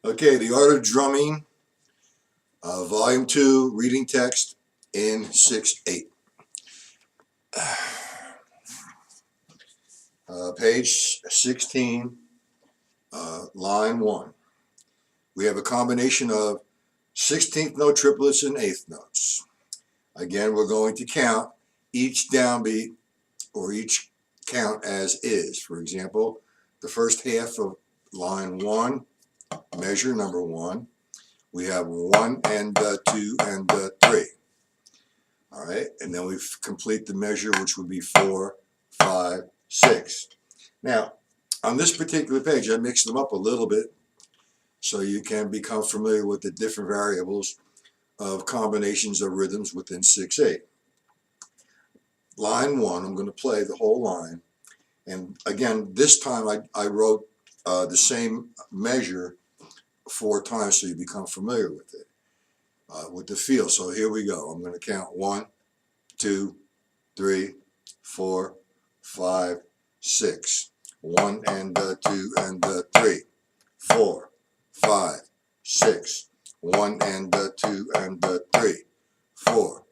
Okay, The Art of Drumming, Volume 2, reading text in 6/8. Page 16, line 1. We have a combination of 16th note triplets and 8th notes. Again, we're going to count each downbeat or each count as is. For example, the first half of line 1, measure number 1, we have 1 and 2 and 3. All right, and then we complete the measure, which would be 4, 5, 6. Now, on this particular page, I mixed them up a little bit so you can become familiar with the different variables of combinations of rhythms within 6/8. Line 1, I'm going to play the whole line. And again, this time I wrote the same measure 4 times so you become familiar with it, with the feel. So here we go. I'm going to count 1, 2, 3, 4, 5, 6. 1 and 2 and 3, 4, 5, 6. 1 and 2 and 3, 4,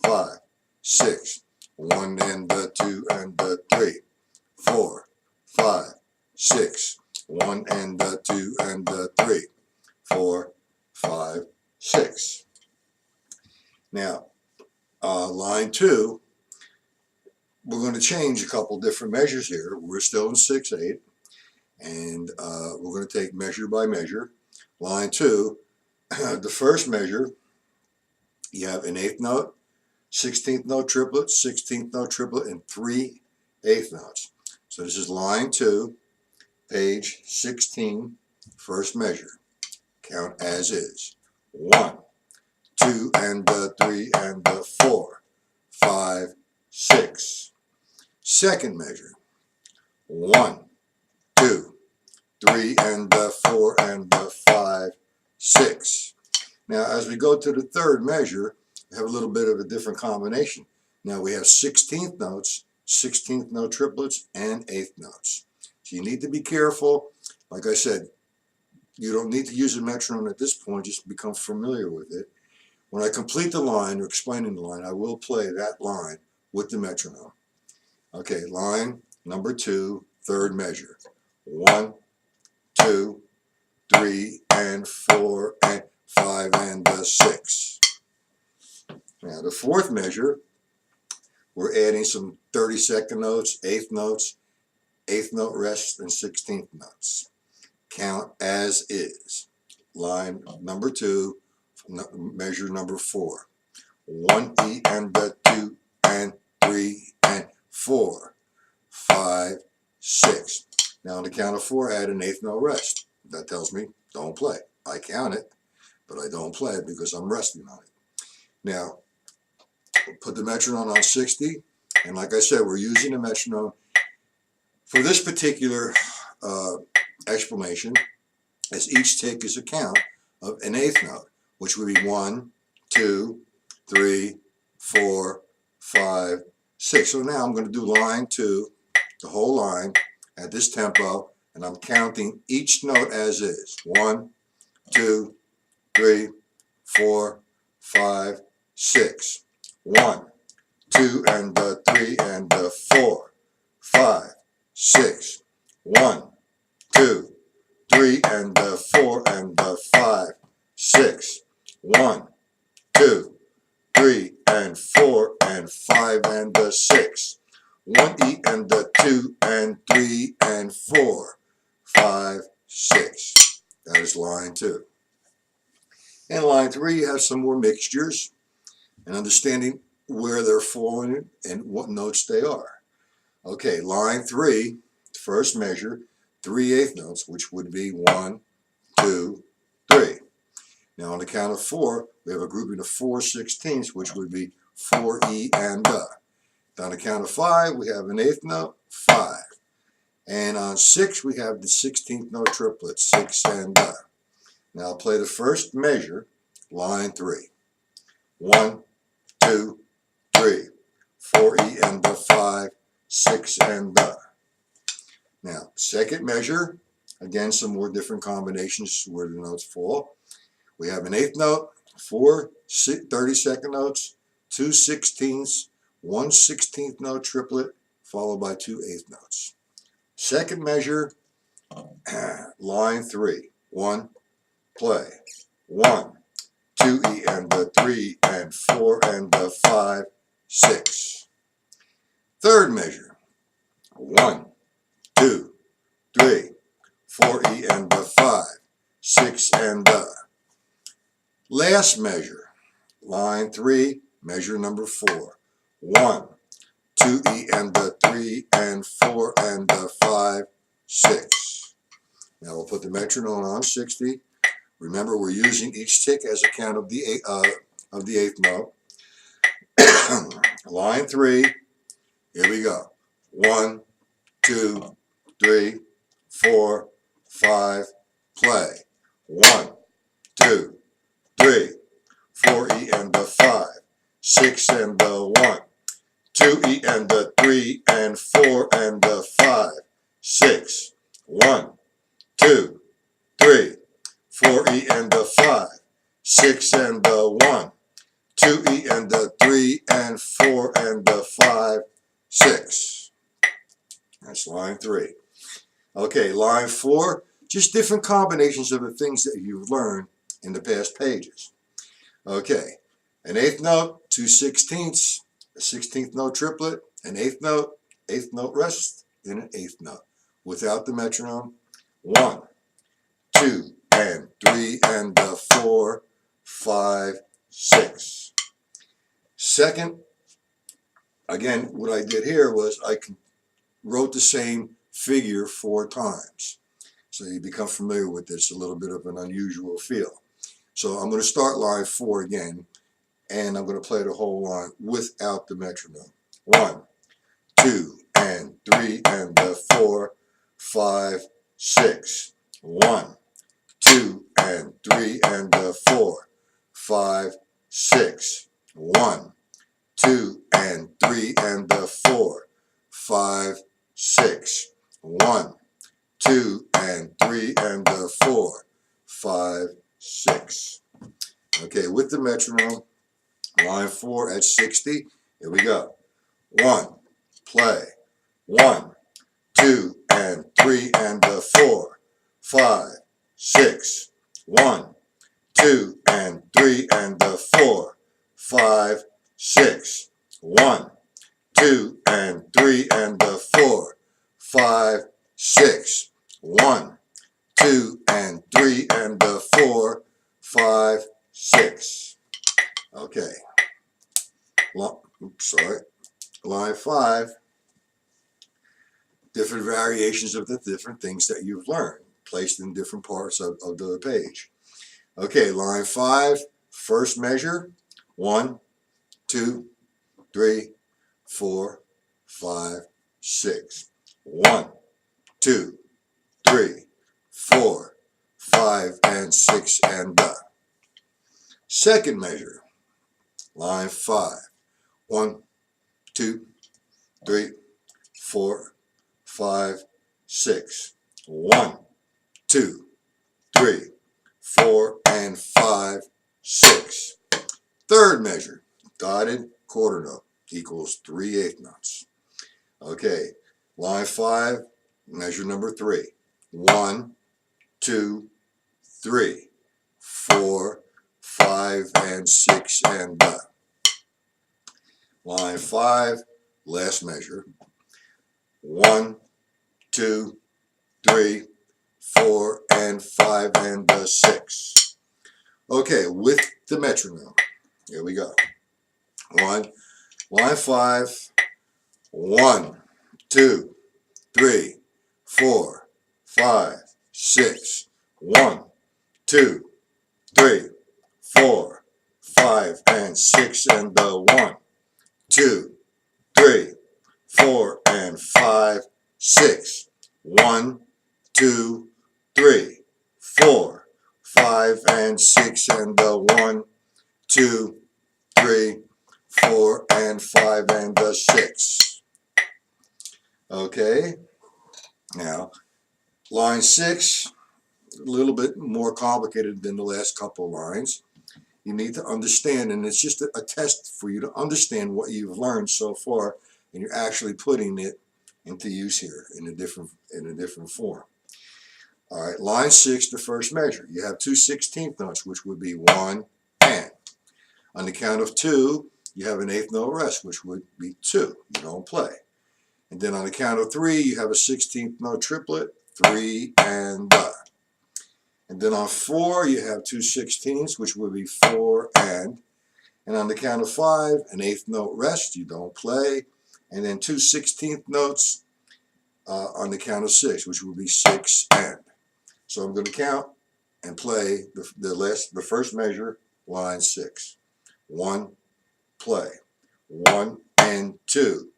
5, 6. 1 and 2 and 3, 4, 5, 6. 1 and 2 and 3, 4, 5, 6. Now, line 2, we're going to change a couple different measures here. We're still in 6/8, and we're going to take measure by measure. Line 2, the first measure, you have an 8th note, 16th note triplet, 16th note triplet, and 3 8th notes. So this is line 2, page 16, first measure. Count as is. 1, 2 and 3 and 4, 5, 6. Second measure. 1, 2, 3 and 4 and 5, 6. Now as we go to the third measure, we have a little bit of a different combination. Now we have 16th notes, 16th note triplets, and 8th notes. So you need to be careful. Like I said, you don't need to use a metronome at this point, just become familiar with it. When I complete the line or explaining the line, I will play that line with the metronome. Okay, line number 2, third measure. 1, 2, 3, and 4, and 5, and 6. Now the fourth measure, we're adding some 32nd notes, 8th notes, 8th note rest, and 16th notes. Count as is. Line number 2, measure number 4. 1 E and 2 and 3 and 4, 5, 6. Now on the count of 4, add an 8th note rest. That tells me don't play. I count it, but I don't play it because I'm resting on it. Now, put the metronome on 60, and like I said, we're using a metronome for this particular explanation, as each tick is a count of an 8th note, which would be 1, 2, 3, 4, 5, 6. So now I'm going to do line 2, the whole line, at this tempo, and I'm counting each note as is. 1, 2, 3, 4, 5, 6. 1, 2 and 3 and 4, 5, 6. 1, 2, 3 and 4 and 5, 6. 1, 2, 3 and 4 and 5 and 6. 1 E and 2 and 3 and 4, 5, 6. That is line 2. In line 3, you have some more mixtures and understanding where they're falling and what notes they are. Okay, line 3, first measure, 3 8th notes, which would be 1, 2, 3. Now on the count of 4, we have a grouping of 4 16ths, which would be 4 E and On the count of 5, we have an 8th note, 5. And on 6, we have the 16th note triplet, 6 and Now I'll play the first measure, line 3. 1, 2, 3, 4 E and 5, 6 and Now, second measure, Again, some more different combinations where the notes fall. We have an eighth note, 4 30-second notes, 2 16ths, 1 16th note triplet, followed by 2 eighth notes. Second measure, line 3. 1, play. 1, 2 E and the 3 and 4 and the 5, 6. Third measure, 1, 2, 3, 4 E and the 5, 6 and the. Last measure, line 3, measure number 4. 1, 2 E and the 3 and 4 and the 5, 6. Now we'll put the metronome on 60. Remember, we're using each tick as a count of the eighth note. Line 3. Here we go. 1, 2, 3, 4, 5. Play. 1, 2, 3, 4 E and the 5, 6 and the 1, 2 E and the 3 and 4 and the 5, 6. 1, 2, 3, 4 E and the 5, 6 and the 1, 2 E and the 3 and 4 and the 5, 6. That's line 3. Okay, line 4, just different combinations of the things that you've learned in the past pages. Okay, an eighth note, 2 16ths, a 16th note triplet, an eighth note rest, and an eighth note. Without the metronome, 1, 2, and 3, and the 4, 5, 6. Second, again, what I did here was I wrote the same figure 4 times. So you become familiar with this, a little bit of an unusual feel. So I'm going to start line 4 again, and I'm going to play the whole line without the metronome. 1, 2, and 3, and the 4, 5, 6. 1, 2, and 3, and the 4, 5, 6. 1, 2, and 3, and the 4, 5, 6. 1, 2, and 3, and the 4, 5, 6. Okay, with the metronome, line 4 at 60. Here we go. 1, play. 1, 2, and 3, and the 4, 5, 6. 1, 2, and 3, and the 4, 5, 6. 1, 2, and 3, and the 4, 5, 6. 1, 2, and 3, and the 4, 5, 6. Okay. Line 5. Different variations of the different things that you've learned, placed in different parts of the page. Okay, line 5, first measure, 1, 2, 3, 4, 5, 6. 1, 2, 3, 4, 5, and 6, and the. Second measure, line 5, 1, 2, 3, 4, 5, 6. 1, 2, 3, 4, and 5, 6. Third measure, dotted quarter note equals 3 eighth notes. Okay, line 5, measure number 3. 1, 2, 3, 4, 5, and 6, and the. Line 5, last measure. 1, 2, 3, 4, and 5, and the 6. Okay, with the metronome. Here we go. Line 5, 1, 2, 3, 4, 5, 6. 1, 2, 3, 4, 5, and 6, and the 1, 2, 3, 4, and 5, 6. 1, 2, 3, 4, 5, and 6, and the 1, 2, 3, 4, and 5, and the 6. Okay, now Line 6, a little bit more complicated than the last couple lines. You need to understand, and it's just a test for you to understand what you've learned so far, and you're actually putting it into use here in a different form. All right, line 6, the first measure. You have 2 16th notes, which would be 1 and. On the count of 2, you have an 8th note rest, which would be 2. You don't play. And then on the count of 3, you have a 16th note triplet, 3 and da. And then on 4, you have 2 16ths, which would be 4 and. And on the count of 5, an 8th note rest, you don't play. And then 2 16th notes on the count of 6, which would be 6 and. So I'm going to count and play the first measure, line 6. 1, play. 1 and 2,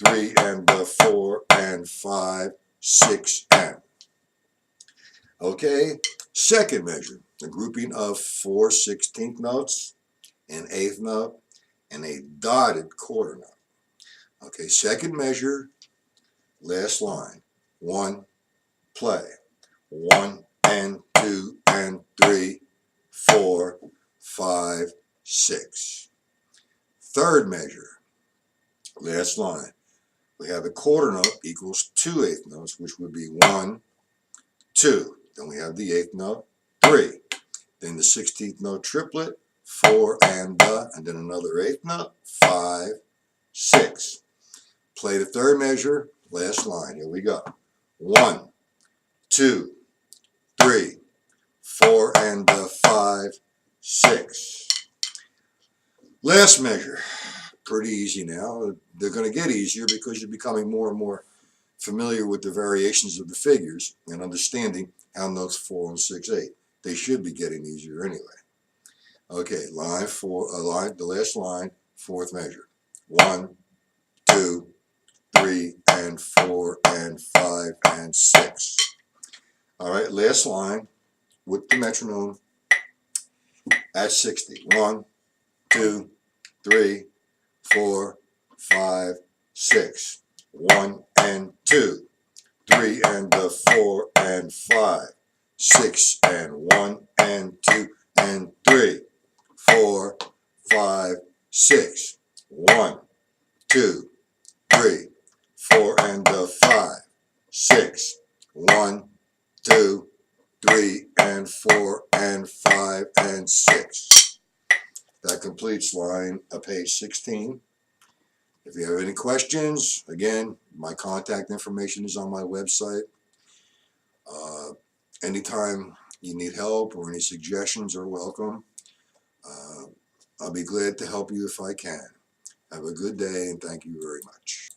3 and 4 and 5, 6 and. Okay, second measure, a grouping of 4 16th notes, an 8th note, and a dotted quarter note. Okay, second measure, last line. 1, play. 1 and 2 and 3, 4, 5, 6. Third measure, last line. We have a quarter note equals 2 8th notes, which would be 1, 2. Then we have the 8th note, 3. Then the 16th note triplet, 4 and then another 8th note, 5, 6. Play the third measure, last line. Here we go. 1, 2, 3, 4 and 5, 6. Last measure. Pretty easy now. They're going to get easier because you're becoming more and more familiar with the variations of the figures and understanding how notes 4 and 6, 8. They should be getting easier anyway. Okay, line 4, the last line, fourth measure. 1, 2, 3 and 4 and 5 and 6. All right, last line with the metronome at 60. 1, 2, 3, 4, 5, 6. 1 and 2, 3 and 4 and 5, 6 and 1 and 2 and 3, 4, 5, 6. 1, 2, 3, 4 and 5, 6. 1, 2, 3 and 4 and 5 and 6. That completes page 16. If you have any questions, again, my contact information is on my website. Anytime you need help or any suggestions are welcome. I'll be glad to help you if I can. Have a good day and thank you very much.